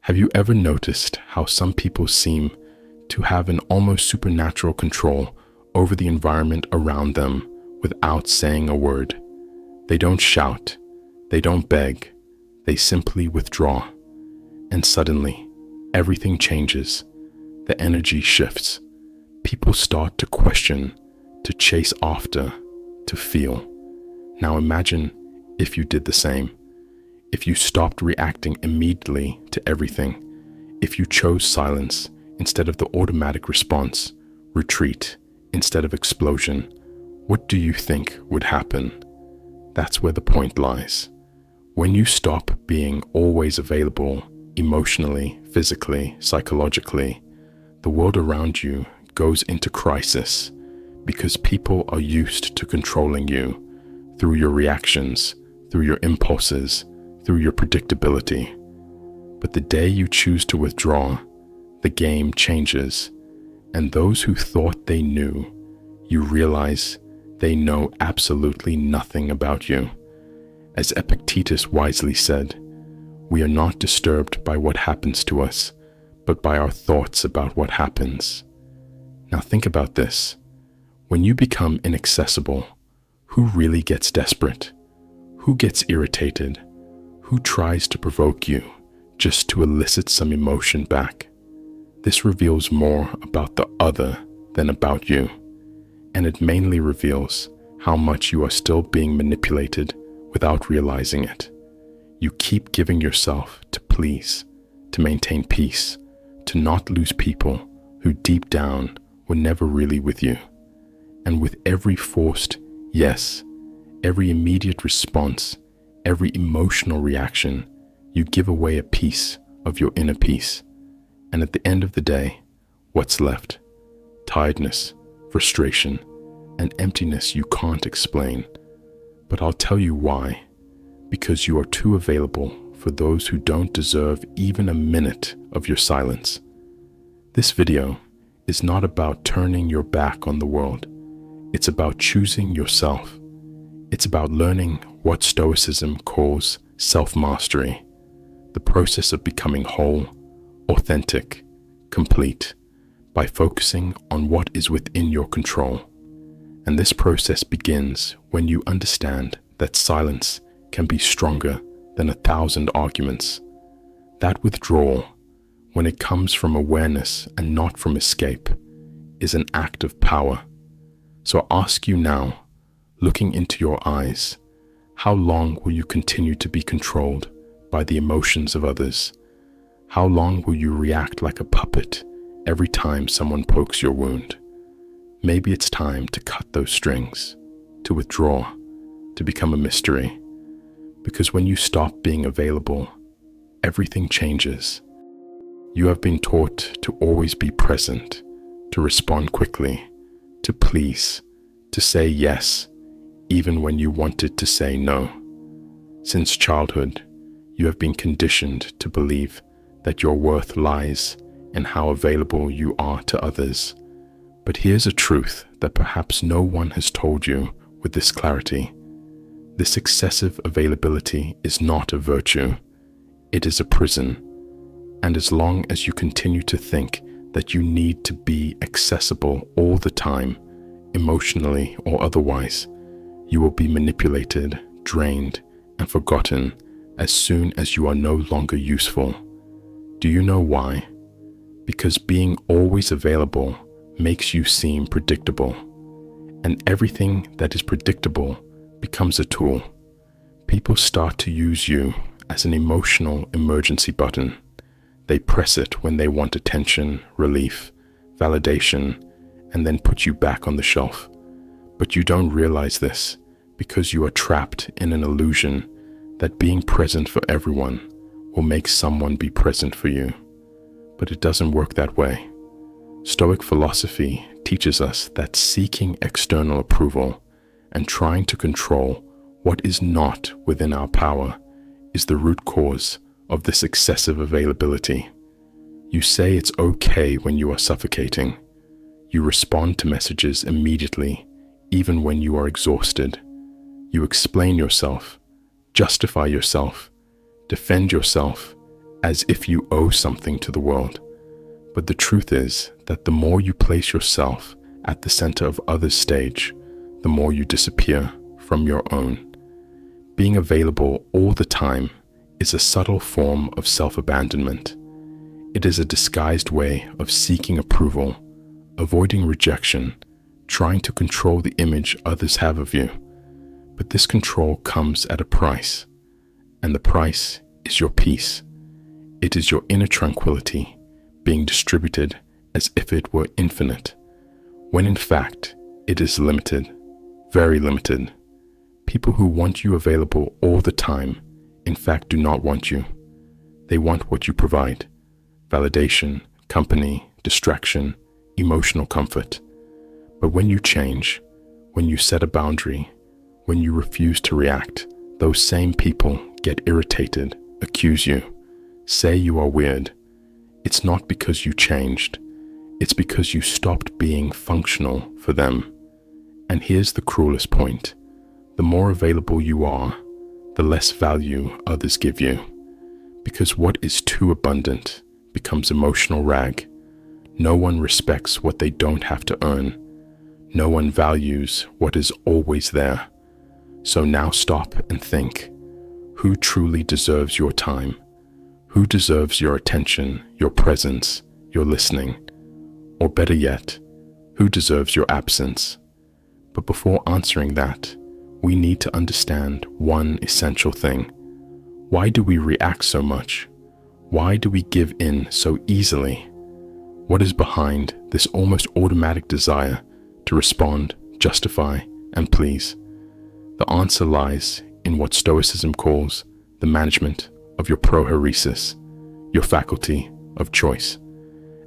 Have you ever noticed how some people seem to have an almost supernatural control over the environment around them without saying a word? They don't shout, they don't beg, they simply withdraw. And suddenly, everything changes. The energy shifts. People start to question, to chase after, to feel. Now imagine if you did the same. If you stopped reacting immediately to everything. If you chose silence instead of the automatic response, retreat instead of explosion, what do you think would happen? That's where the point lies. When you stop being always available, emotionally, physically, psychologically, the world around you goes into crisis because people are used to controlling you through your reactions, through your impulses, through your predictability. But the day you choose to withdraw, the game changes, and those who thought they knew, you realize they know absolutely nothing about you. As Epictetus wisely said, we are not disturbed by what happens to us, but by our thoughts about what happens. Now think about this. When you become inaccessible, who really gets desperate? Who gets irritated? Who tries to provoke you just to elicit some emotion back? This reveals more about the other than about you, and it mainly reveals how much you are still being manipulated without realizing it. You keep giving yourself to please, to maintain peace, to not lose people who deep down were never really with you. And with every forced yes, every immediate response, every emotional reaction, you give away a piece of your inner peace. And at the end of the day, what's left? Tiredness, frustration, and emptiness you can't explain. But I'll tell you why. Because you are too available for those who don't deserve even a minute of your silence. This video is not about turning your back on the world. It's about choosing yourself. It's about learning what Stoicism calls self-mastery, the process of becoming whole, authentic, complete, by focusing on what is within your control. And this process begins when you understand that silence can be stronger than 1,000 arguments. That withdrawal, when it comes from awareness and not from escape, is an act of power. So I ask you now, looking into your eyes, how long will you continue to be controlled by the emotions of others? How long will you react like a puppet every time someone pokes your wound? Maybe it's time to cut those strings, to withdraw, to become a mystery. Because when you stop being available, everything changes. You have been taught to always be present, to respond quickly, to please, to say yes, even when you wanted to say no. Since childhood, you have been conditioned to believe that your worth lies in how available you are to others. But here's a truth that perhaps no one has told you with this clarity. This excessive availability is not a virtue. It is a prison. And as long as you continue to think that you need to be accessible all the time, emotionally or otherwise, you will be manipulated, drained, and forgotten as soon as you are no longer useful. Do you know why? Because being always available makes you seem predictable, and everything that is predictable becomes a tool. People start to use you as an emotional emergency button. They press it when they want attention, relief, validation, and then put you back on the shelf. But you don't realize this because you are trapped in an illusion that being present for everyone will make someone be present for you. But it doesn't work that way. Stoic philosophy teaches us that seeking external approval and trying to control what is not within our power is the root cause of this excessive availability. You say it's okay when you are suffocating. You respond to messages immediately, even when you are exhausted. You explain yourself, justify yourself, defend yourself, as if you owe something to the world. But the truth is that the more you place yourself at the center of others' stage, the more you disappear from your own. Being available all the time is a subtle form of self-abandonment. It is a disguised way of seeking approval, avoiding rejection, trying to control the image others have of you. But this control comes at a price, and the price is your peace. It is your inner tranquility being distributed as if it were infinite, when in fact it is limited, very limited. People who want you available all the time, in fact, do not want you. They want what you provide: validation, company, distraction, emotional comfort. But when you change, when you set a boundary, when you refuse to react, those same people get irritated, accuse you, say you are weird. It's not because you changed, it's because you stopped being functional for them. And here's the cruelest point: the more available you are, the less value others give you. Because what is too abundant becomes emotional rag. No one respects what they don't have to earn. No one values what is always there. So now stop and think. Who truly deserves your time? Who deserves your attention, your presence, your listening? Or better yet, who deserves your absence? But before answering that, we need to understand one essential thing. Why do we react so much? Why do we give in so easily? What is behind this almost automatic desire to respond, justify, and please? The answer lies in what Stoicism calls the management of your prohairesis, your faculty of choice.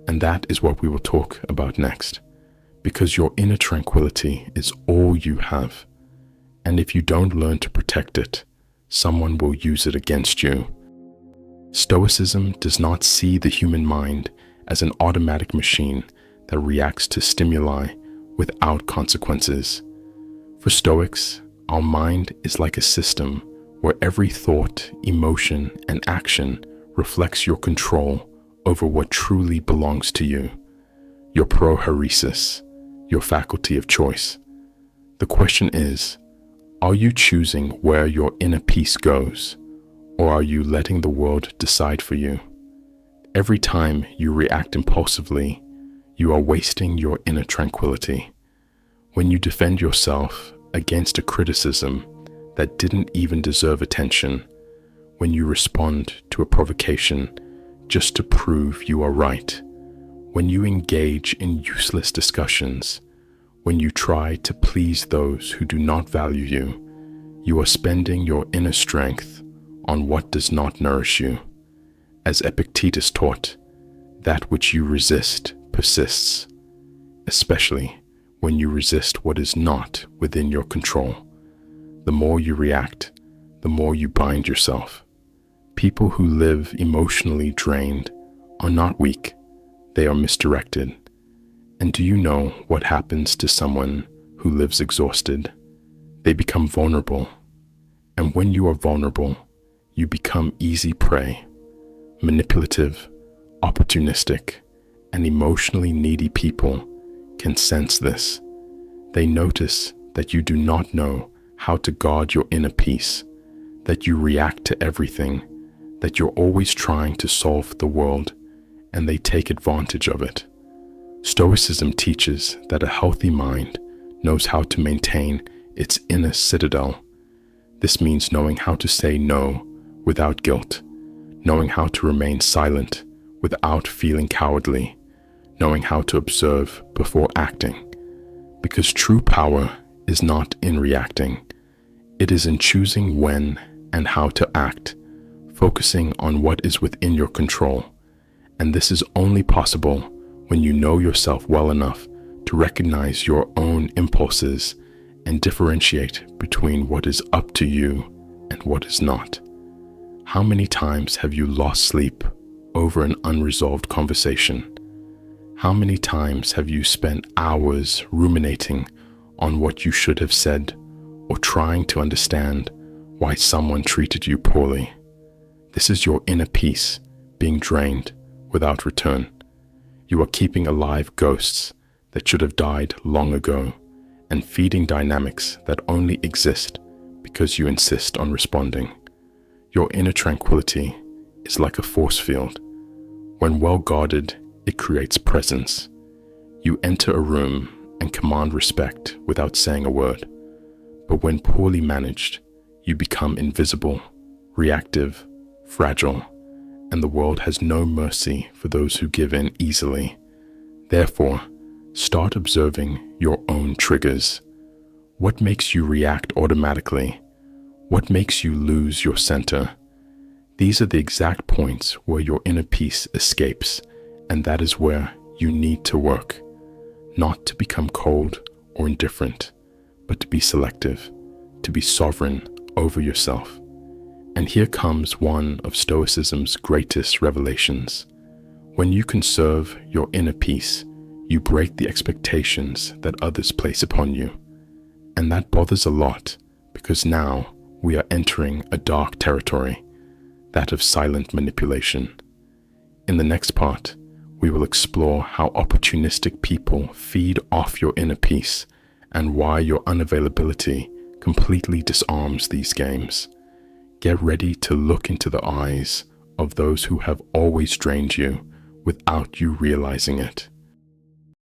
And that is what we will talk about next, because your inner tranquility is all you have. And if you don't learn to protect it, someone will use it against you. Stoicism does not see the human mind as an automatic machine that reacts to stimuli without consequences. For Stoics, our mind is like a system where every thought, emotion, and action reflects your control over what truly belongs to you, your prohairesis, your faculty of choice. The question is, are you choosing where your inner peace goes, or are you letting the world decide for you? Every time you react impulsively, you are wasting your inner tranquility. When you defend yourself against a criticism that didn't even deserve attention, when you respond to a provocation just to prove you are right, when you engage in useless discussions, when you try to please those who do not value you, you are spending your inner strength on what does not nourish you. As Epictetus taught, that which you resist persists, especially when you resist what is not within your control. The more you react, the more you bind yourself. People who live emotionally drained are not weak, they are misdirected. And do you know what happens to someone who lives exhausted? They become vulnerable. And when you are vulnerable, you become easy prey. Manipulative, opportunistic, and emotionally needy people can sense this. They notice that you do not know how to guard your inner peace, that you react to everything, that you're always trying to solve the world, and they take advantage of it. Stoicism teaches that a healthy mind knows how to maintain its inner citadel. This means knowing how to say no without guilt, knowing how to remain silent without feeling cowardly, knowing how to observe before acting. Because true power is not in reacting. It is in choosing when and how to act, focusing on what is within your control. And this is only possible when you know yourself well enough to recognize your own impulses and differentiate between what is up to you and what is not. How many times have you lost sleep over an unresolved conversation? How many times have you spent hours ruminating on what you should have said or trying to understand why someone treated you poorly? This is your inner peace being drained without return. You are keeping alive ghosts that should have died long ago and feeding dynamics that only exist because you insist on responding. Your inner tranquility is like a force field. When well guarded, it creates presence. You enter a room and command respect without saying a word. But when poorly managed, you become invisible, reactive, fragile, and the world has no mercy for those who give in easily. Therefore, start observing your own triggers. What makes you react automatically? What makes you lose your center? These are the exact points where your inner peace escapes, and that is where you need to work. Not to become cold or indifferent, but to be selective, to be sovereign over yourself. And here comes one of Stoicism's greatest revelations. When you conserve your inner peace, you break the expectations that others place upon you. And that bothers a lot, because now we are entering a dark territory, that of silent manipulation. In the next part, we will explore how opportunistic people feed off your inner peace and why your unavailability completely disarms these games. Get ready to look into the eyes of those who have always drained you without you realizing it.